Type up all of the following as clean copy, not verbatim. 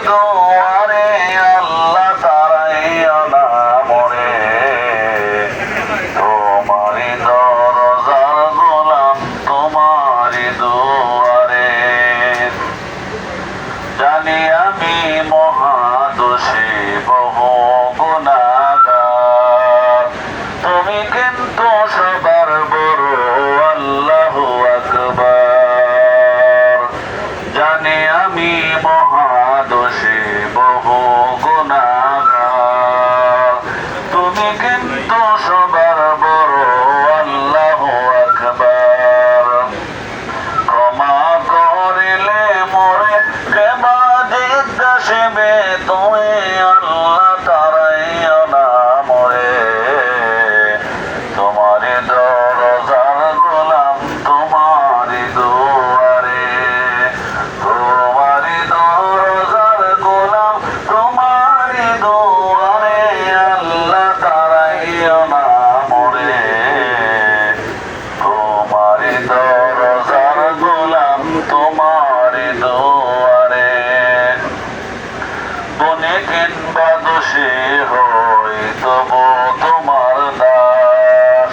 দুয়ারে আল্লাহ তারাইও না মরে তোমারি দরজার গোলাম তোমারি দুয়ারে জানি আমি মহাদোষী বহু গুনাহগার তুমি কিন্তু সবার বড় আল্লাহু আকবার জানি আমি মহাদোষী বহু গুনাহগার তুমি কিন্তু সবার বড় আল্লাহু আকবার ক্ষমা করিলে মোরে কেবা জিজ্ঞাসিবে তুমি আল্লাহ তারাইও না মরে তোমারি দরজার গোলাম তোমারি দুয়ারে তোমারি দরজার গোলাম তোমারি দুয়ারে আল্লাহ তারাইও না মরে তোমারি দরজার গোলাম তোমারি দুয়ারে গুনে কিংবা দোষী হই তবু তোমার দাস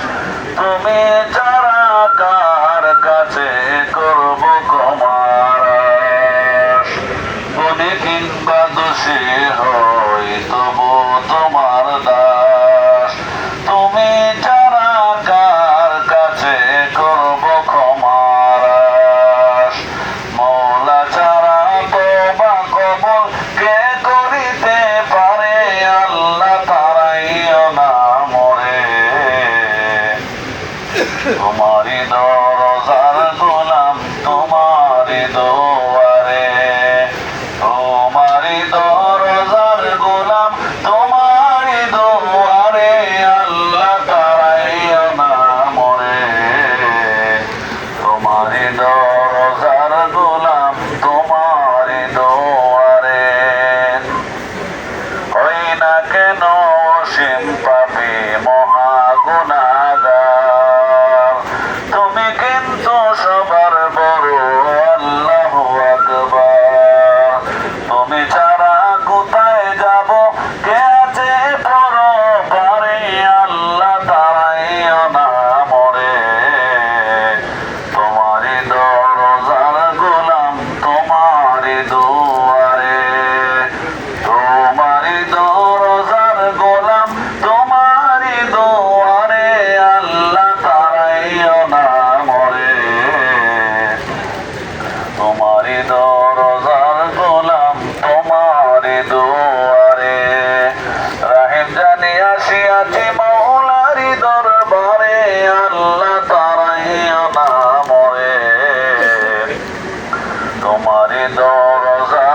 তুমি ছাড়া কার কাছে করব ক্ষমার আশ গুনে কিংবা দোষী হই তবু তোমার দাস তুমি ছাড়া কার কাছে করব ক্ষমার আশ মওলা ছাড়া তওবা কবুল কে করিতে পারে আল্লাহ তারাইও না মরে তোমারি দরজার গোলাম তোমারি দুয়ারে তোমারি দরজার গোলাম তোমারি দুয়ারে আল্লাহ তারাইও না মরে তোমারি দরজার গোলাম তোমারি দুয়ারে হই না কেন অসীম পাপী মহা গুনাহগার তুমি কিন্তু সবার বড় আল্লাহু আকবার তুমি ছাড়া কোথায় যাব কে আছে পরপারে আল্লাহ তারাইও না মরে তোমারি দরজার গোলাম তোমারি দুয়ারে তোমারি দরজার গোলাম তোমারি দুয়ারে আল্লাহ তারাইও না মরে তোমারি দরজার গোলাম তোমারি দুয়ারে রাহিম জানি আসিয়াছি মওলারি দরবারে আল্লাহ তারাইও না মরে তোমারি দরজা